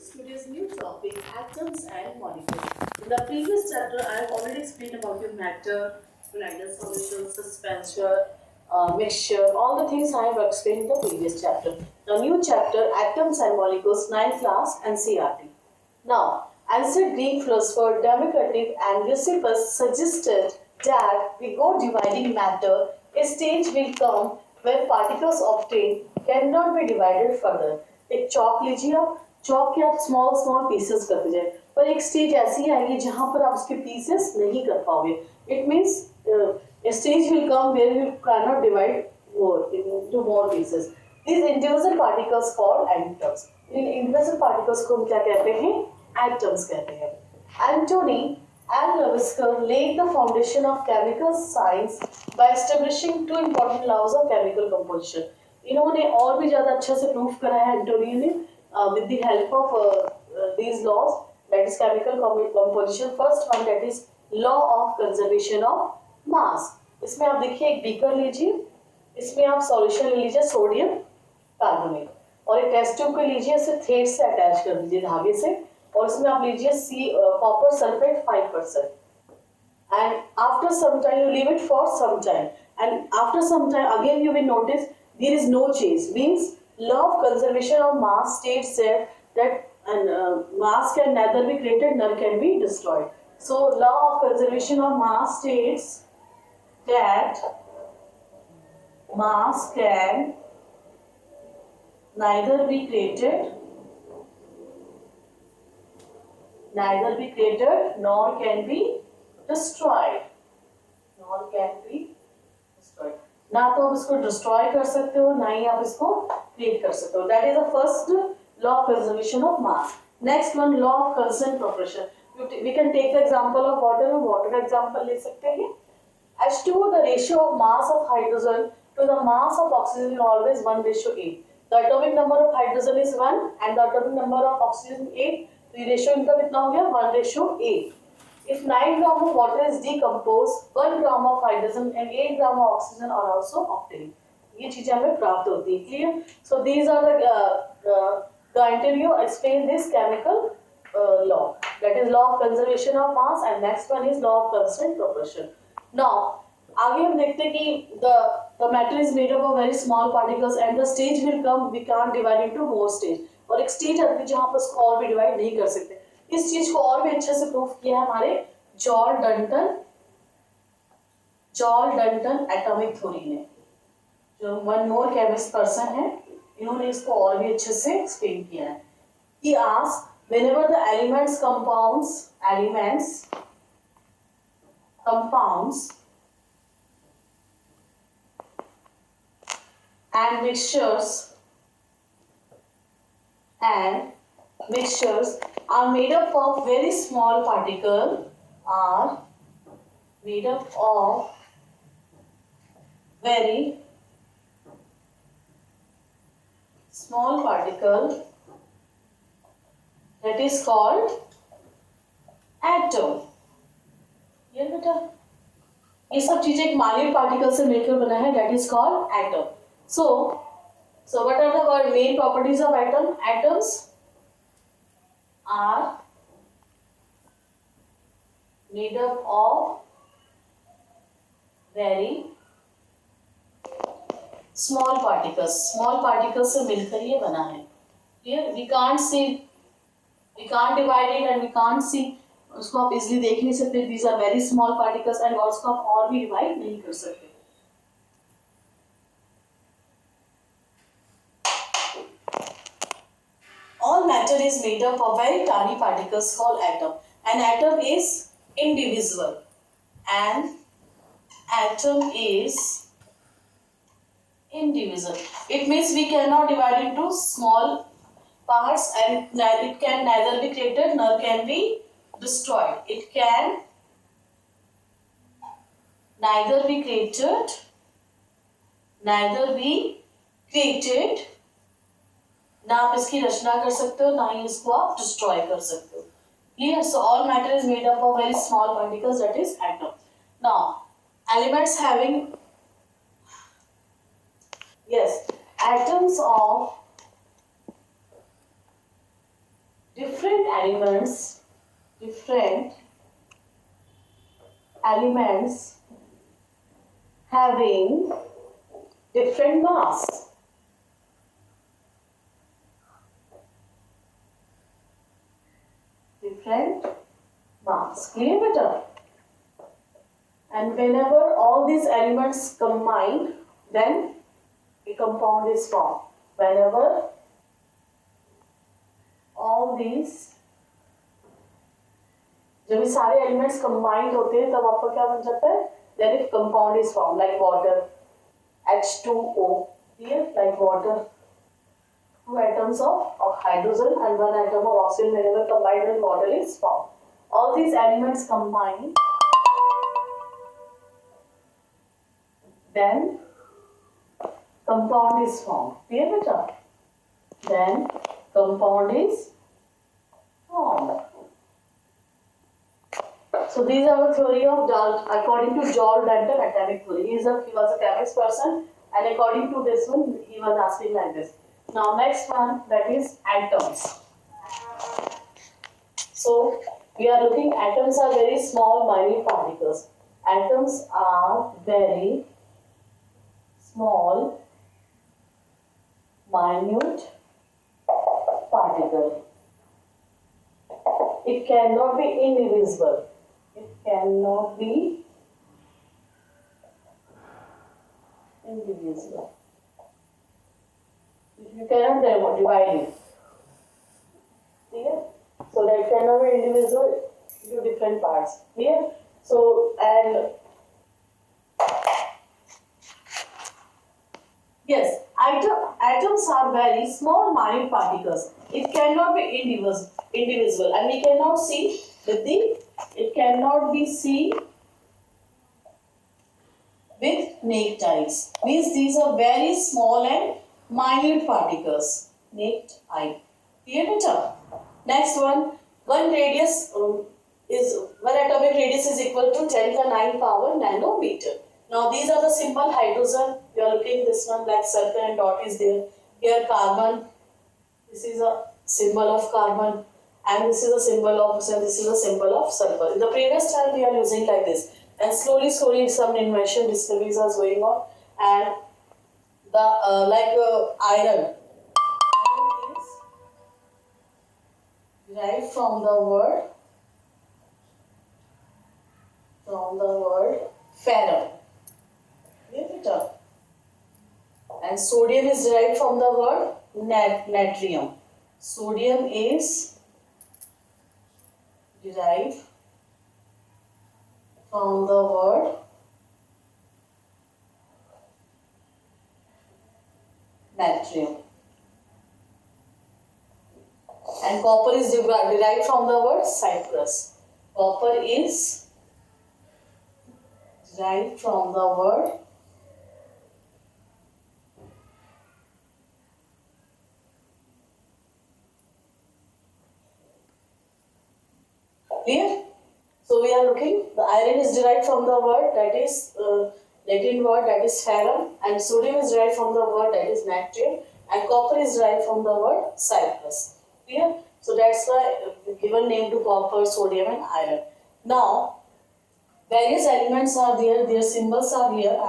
Today's new topic, atoms and molecules. In the previous chapter, I have already explained about your matter, Reidel solution, suspension, mixture, all the things I have explained in the previous chapter. The new chapter, atoms and molecules, 9th class and CRT. Now, ancient Greek philosopher Democritus and Lysippus suggested that before dividing matter, a stage will come where particles obtained cannot be divided further. एक चौक लीजिए आप चौक के आप small small pieces करते जाए पर एक stage ऐसी आएगी जहां पर आप उसके पीसेस नहीं कर पाओगे it means stage will come where you can not divide more into more pieces. These individual particles called atoms. इन individual particles को हम क्या कहते हैं? Atoms कहते हैं. Antony and Lavoisier laid the foundation of chemical science by establishing two important laws of chemical composition. इन्होंने और भी ज्यादा अच्छे से प्रूफ करा है एंटोनी ने with the help of these laws, that is chemical composition. First one, that is law of conservation of mass. इसमें आप देखिए एक बीकर लीजिए इसमें आप सॉल्यूशन ले लीजिए सोडियम कार्बोनेट और एक टेस्ट ट्यूब को लीजिए इसे थ्रेड से अटैच कर दीजिए धागे से और इसमें आप लीजिए copper sulphate 5% and after some time you leave it for some time and after some time again you will notice there is no change means law of conservation of mass states that mass can neither be created nor can be destroyed. So law of conservation of mass states that mass can neither be created nor can be destroyed. ना तो आप इसको destroy कर सकते हो ना ही आप इसको क्रिएट कर सकते हो. That is the first law of conservation of mass. Next one law of constant proportion. We can take the example of water. Water का एग्जांपल ले सकते हैं. H2O, the ratio of mass of hydrogen to the mass of oxygen is always 1:8. The atomic number of hydrogen is 1 and the atomic number of oxygen 8. तो ये ratio इनका कितना हो गया 1:8. If 9 gram of water is decomposed, 1 gram of hydrogen and 8 gram of oxygen are also obtained. ये चीजें हमें प्राप्त होती है. Clear? So these are the Antonio explain this chemical law. That is law of conservation of mass and next one is law of constant proportion. Now आगे हम देखते हैं कि the matter is made up of very small particles and the stage will come we can't divide into more stage. और एक stage आती है जहां पर उसको और भी डिवाइड नहीं कर सकते. इस चीज को और भी अच्छे से प्रूफ किया है हमारे जॉल डंटन एटॉमिक थ्योरी ने जो वन मोर केमिस्ट पर्सन है इन्होंने इसको और भी अच्छे से एक्सप्लेन किया है. He asked whenever the compounds and mixtures are made up of very small particle that is called atom. ये बेटा ये सब चीजें एक माइन्यूट पार्टिकल से मिलकर बना है that is called atom. So what are the main properties of atom? Atoms are made up of very small particles. Small particles से मिलकर ये बना है. Clear? We can't divide it and we can't see. उसको आप easily देख नहीं सकते. These are very small particles and उसको आप और भी डिवाइड नहीं कर सकते. All matter is made up of very tiny particles called atom. An atom is indivisible. It means we cannot divide into small parts and it can neither be created nor can be destroyed. It can neither be created ना आप इसकी रचना कर सकते हो ना ही इसको आप destroy कर सकते हो. Clear? So all matter is made up of very small particles that is atom. Now elements having atoms of elements, different elements having different mass. Different mass. Clear beta? And whenever all these elements combine, then a compound is formed. Whenever all these, जब ये सारे elements combined होते हैं तब आपका क्या बन जाता है? Then if compound is formed like water, H2O, here like water, two atoms of hydrogen and one atom of oxygen whenever combined then water is formed. All these elements combine, then compound is formed. Clear beta? Then compound is formed. So these are the theory of Joule, according to Joule Dalton atomic theory. He was a chemist person, and according to this one, he was asking like this. Now next one, that is atoms. So we are looking, atoms are very small minute particles. Atoms are very small minute particle. It cannot be indivisible. It cannot be indivisible. You cannot divide it. Clear? So that cannot be indivisible into different parts. Clear? So, and yes, atoms are very small minute particles. It cannot be indivisible, and we cannot see with the, it cannot be seen with naked eyes. Means these are very small and minute particles. Naked eye. Clear beta? Next one, one atomic radius is equal to 10 to the 9 power nanometer. Now these are the simple hydrogen. You are looking this one like circle and dot is there. Here carbon. This is a symbol of carbon, and this is a symbol of, and this is a symbol of sulfur. In the previous time we are using like this, and slowly some invention discoveries are going on, and the iron. Iron is derived from the word ferrum. And sodium is derived from the word natrium. Sodium is derived from the word natrium. And copper is derived from the word Cyprus. Copper is derived from the word clear? So we are looking, the iron is derived from the word that is Latin word that is ferrum, and sodium is derived from the word that is natrium, and copper is derived from the word Cyprus. Clear? So that's why given name to copper, sodium and iron. Now various elements are there, their symbols are here.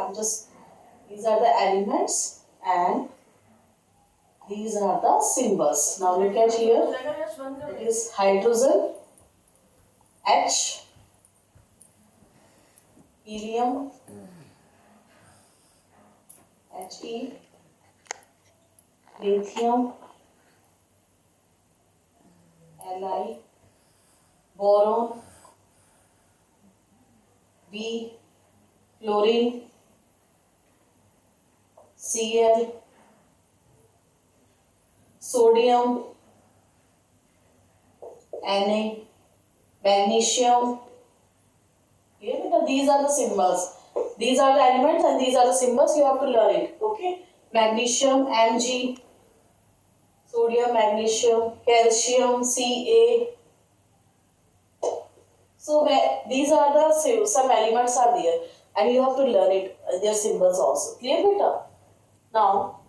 These are the elements and these are the symbols. Now look at here, it is hydrogen, H, helium, He, lithium, Li, boron, B, chlorine, Cl, sodium, Na, magnesium. Okay? These are the symbols. These are the elements and these are the symbols. You have to learn it. Okay? Magnesium, Mg, sodium, magnesium, calcium, Ca. So these are the some elements are there, and you have to learn it. Their symbols also. Clear beta? Now